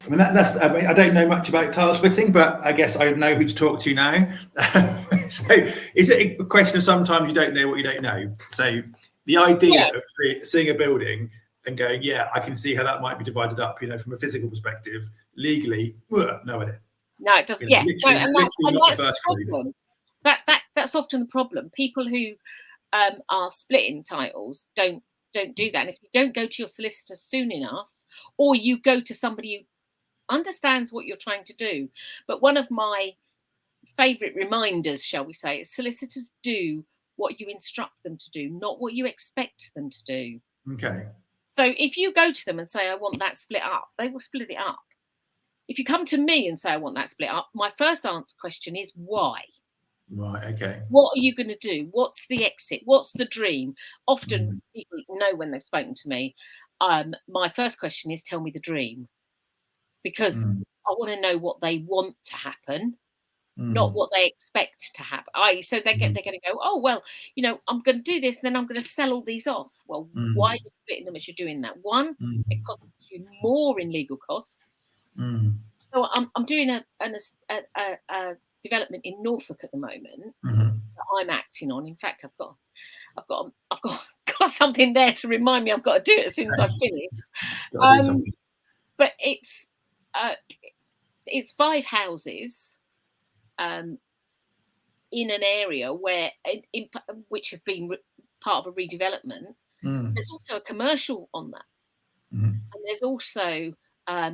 I mean, I mean, I don't know much about title splitting, but I guess I know who to talk to now. So, is it a question of sometimes you don't know what you don't know? So, the idea of seeing a building and going, yeah, I can see how that might be divided up, from a physical perspective, legally, no idea. No, it doesn't. Yeah, literally, and literally not that's the first problem. That's often the problem. People who are splitting titles don't do that. And if you don't go to your solicitor soon enough, or you go to somebody who understands what you're trying to do. But one of my favourite reminders, shall we say, is solicitors do what you instruct them to do, not what you expect them to do. Okay. So if you go to them and say, I want that split up, they will split it up. If you come to me and say, I want that split up, my first answer question is why? Right, okay. What are you going to do? What's the exit? What's the dream? Often people know when they've spoken to me, my first question is, tell me the dream. Because I want to know what they want to happen, not what they expect to happen. So they're going to go, oh, well, I'm going to do this, and then I'm going to sell all these off. Well, why are you splitting them as you're doing that? One, it costs you more in legal costs. So I'm doing a development in Norfolk at the moment that I'm acting on. In fact, I've got something there to remind me I've got to do it as soon as I've finished. But it's 5 houses in an area where which have been part of a redevelopment. There's also a commercial on that, and there's also a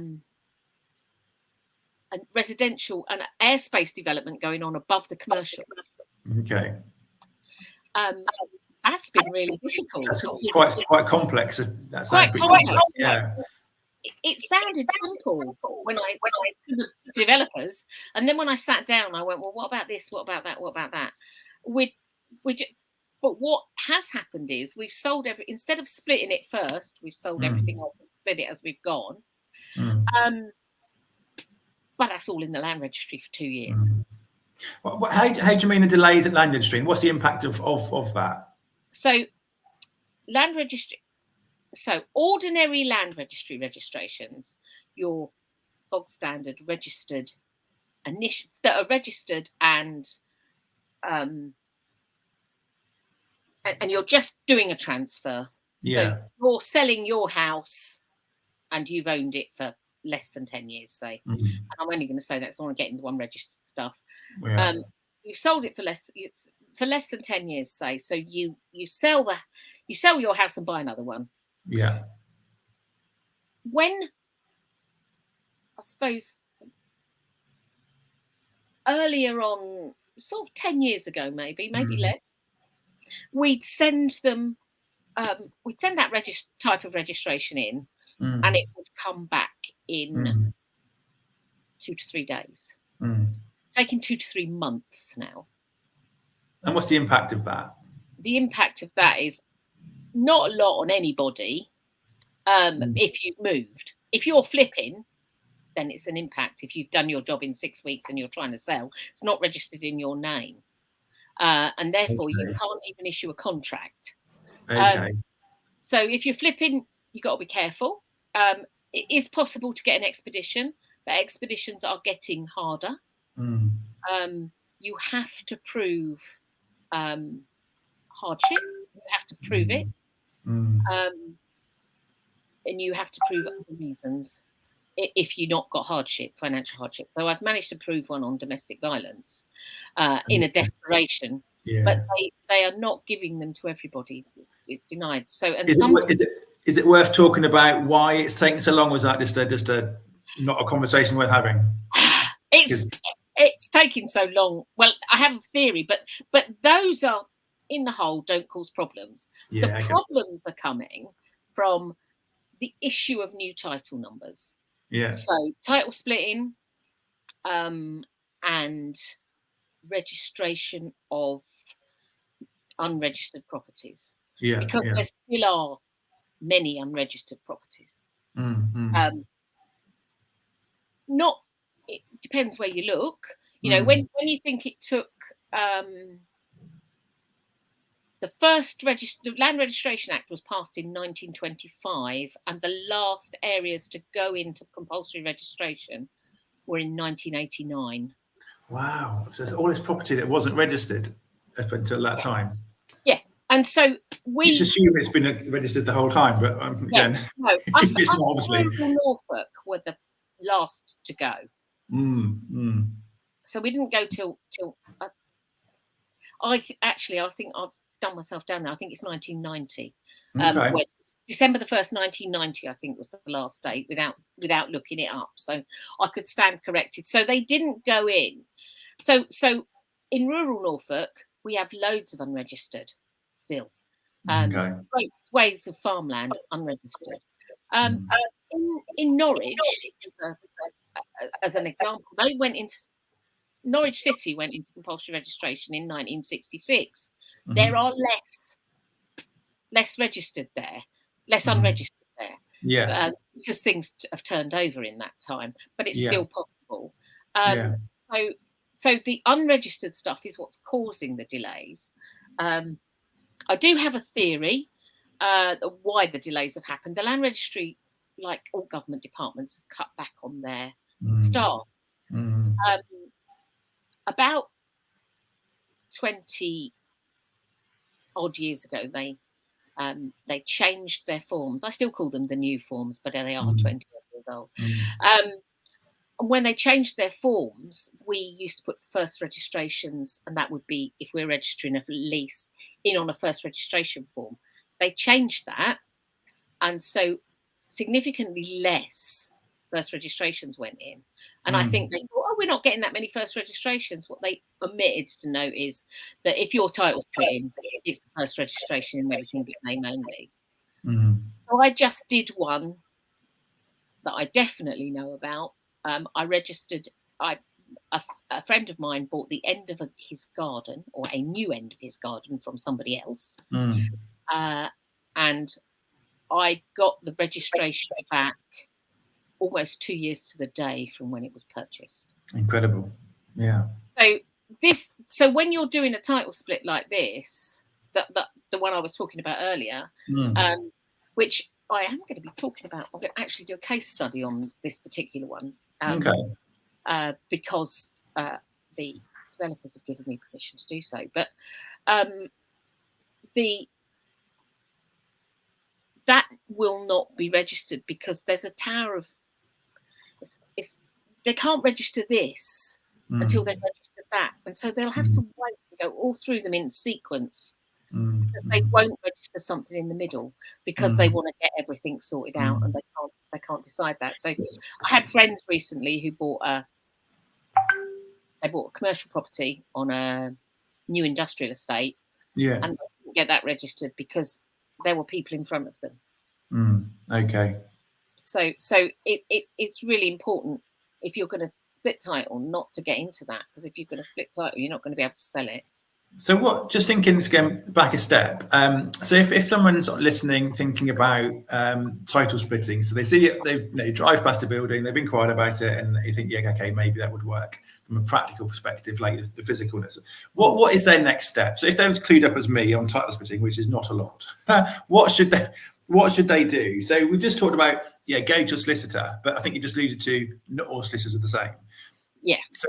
residential and airspace development going on above the commercial. Okay. That's been really difficult. That's quite complex. That sounds pretty complex. Yeah. It sounded simple when I to the developers, and then when I sat down, I went, well, what about this? What about that? What about that? But what has happened is we've sold instead of splitting it first, we've sold everything off and split it as we've gone. But that's all in the land registry for 2 years. How do you mean the delays at land registry? And what's the impact of that? So land registry. So ordinary land registry registrations, your bog standard registered, that are registered and you're just doing a transfer. Yeah. So you're selling your house and you've owned it for less than 10 years, say. And I'm only going to say that, so I want to get into one registered stuff. Yeah. You've sold it for less than 10 years, say. So you sell your house and buy another one. Yeah. When, I suppose, earlier on, sort of 10 years ago, maybe less, we'd send them, we'd send that type of registration in, and it would come back in 2 to 3 days. It's taking 2 to 3 months now. And what's the impact of that? The impact of that is not a lot on anybody if you've moved. If you're flipping, then it's an impact. If you've done your job in 6 weeks and you're trying to sell, it's not registered in your name. And therefore, you can't even issue a contract. Okay. So if you're flipping, you've got to be careful. It is possible to get an expedition, but expeditions are getting harder. You have to prove hardship. You have to prove it. And you have to prove other reasons if you've not got financial hardship. So I've managed to prove one on domestic violence in a desperation, but they are not giving them to everybody. It's denied. So, and is it worth talking about why it's taking so long? Was that just a not a conversation worth having? It's taking so long. Well, I have a theory, but those are in the whole don't cause problems. The problems are coming from the issue of new title numbers. Yeah. So title splitting and registration of unregistered properties. Yeah. Because there still are many unregistered properties. It depends where you look. When you think it took The Land Registration Act was passed in 1925, and the last areas to go into compulsory registration were in 1989. Wow. So there's all this property that wasn't registered up until that time. Yeah. And so you just assume it's been registered the whole time, but again, no, it's not obviously. Norfolk were the last to go. So we didn't go till I think I've done myself down there. I think it's 1990. Okay. December the 1st, 1990, I think was the last date without looking it up. So I could stand corrected. So they didn't go in. So in rural Norfolk, we have loads of unregistered still. Great swathes of farmland unregistered. In Norwich, as an example, Norwich City went into compulsory registration in 1966. There are less registered there, less unregistered there. Yeah. Because things have turned over in that time, but it's still possible. So the unregistered stuff is what's causing the delays. I do have a theory why the delays have happened. The Land Registry, like all government departments, have cut back on their staff. About 20 odd years ago, they changed their forms. I still call them the new forms, but they are 20 years old. And when they changed their forms, we used to put first registrations, and that would be if we're registering a lease in on a first registration form. They changed that, and so significantly less first registrations went in. And I think they thought, oh, we're not getting that many first registrations. What they omitted to note is that if your title's put in, it's the first registration and everything but name only. So I just did one that I definitely know about. I registered. A friend of mine bought the end of his garden, or a new end of his garden, from somebody else, and I got the registration back almost 2 years to the day from when it was purchased. Incredible. Yeah. So when you're doing a title split like this, the one I was talking about earlier, which I am going to be talking about, I'm going to actually do a case study on this particular one. Because the developers have given me permission to do so. But that will not be registered because there's a tower of... they can't register this until they've registered that. And so they'll have to wait and go all through them in sequence. They won't register something in the middle because they want to get everything sorted out and they can't decide that. So I had friends recently who bought a commercial property on a new industrial estate, and they didn't get that registered because there were people in front of them. Okay. So it's really important if you're going to split title not to get into that, because if you're going to split title, you're not going to be able to sell it. So just thinking, going back a step, so if someone's listening, thinking about title splitting, so they drive past a building, they've been quiet about it, and you think, yeah, okay, maybe that would work from a practical perspective, like the physicalness. What is their next step? So if they was clued up as me on title splitting, which is not a lot, what should they do? So we've just talked about, go to a solicitor, but I think you just alluded to not all solicitors are the same. Yeah. So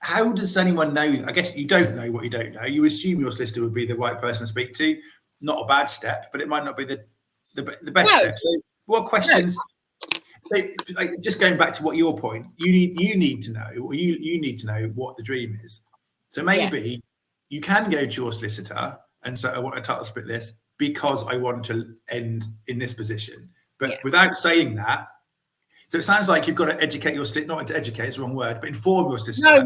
how does anyone know? I guess you don't know what you don't know. You assume your solicitor would be the right person to speak to. Not a bad step, but it might not be the best step. So what questions? So, just going back to your point, you need to know, or you need to know what the dream is. So maybe you can go to your solicitor and say, I want to title split this because I want to end in this position. But without saying that, so it sounds like you've got to educate your solicitor, not to educate, it's the wrong word, but inform your solicitor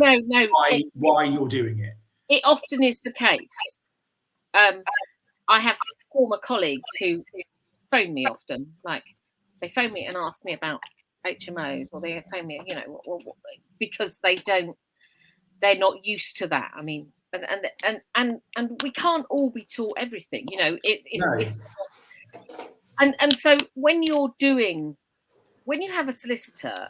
why you're doing it. It often is the case. I have former colleagues who phone me often, like they phone me and ask me about HMOs, or they phone me, because they're not used to that. I mean, and we can't all be taught everything, and so when you have a solicitor,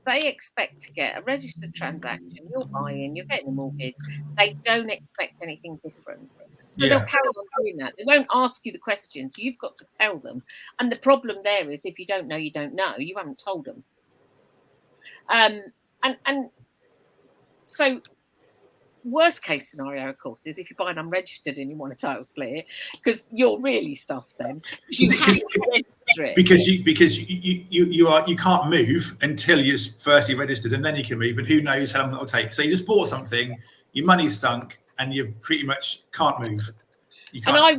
they expect to get a registered transaction. You're buying, you're getting a mortgage. They don't expect anything different. So they'll carry on doing that. They won't ask you the questions. You've got to tell them. And the problem there is, if you don't know, you don't know. You haven't told them. And so worst case scenario, of course, is if you buy an unregistered and you want a title split, because you're really stuffed then. Because you can't move until you're firstly registered, and then you can move, and who knows how long it'll take. So you just bought something, your money's sunk, and you pretty much can't move. If I was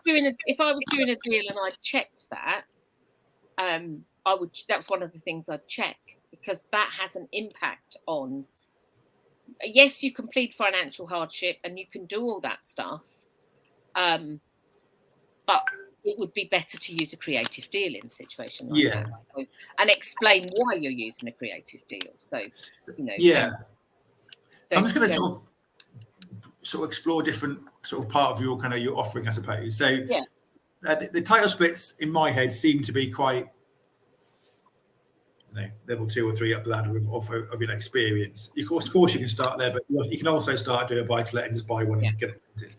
doing a deal and I checked that, that was one of the things I'd check, because that has an impact on. Yes, you can plead financial hardship and you can do all that stuff, but it would be better to use a creative deal in a situation like that, and explain why you're using a creative deal. So, you know. Yeah. So I'm just going to sort of explore different sort of part of your offering, I suppose. So the title splits in my head seem to be quite, level 2 or 3 up the ladder of your experience. Of course, you can start there, but you can also start doing a buy to let and just buy one and get it rented.